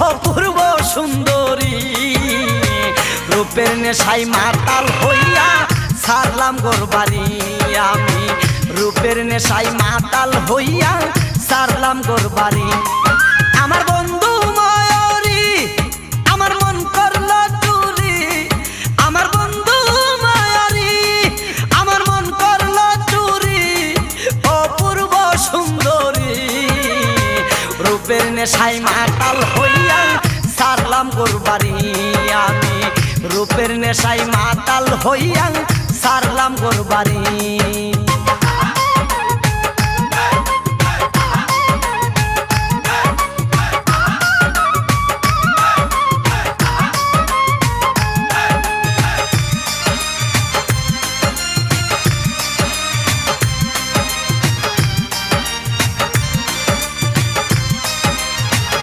অপূর্ব সুন্দরী রূপের নেশায় মাতাল হইয়া সারলাম গোরবাড়ি আমি রূপের নেশায় মাতাল হইয়া সারলাম গোরবাড়ি আমার বন্ধু ময়ূরী আমার মন করলো চুরি আমার বন্ধু ময়ূরী আমার মন করলো চুরি অপূর্ব সুন্দরী রূপের নেশায় মাতাল হইয়া সারলাম গোরবাড়ি আমি রূপের নেশায় মাতাল হইয়া সারলাম গোরবাড়ি।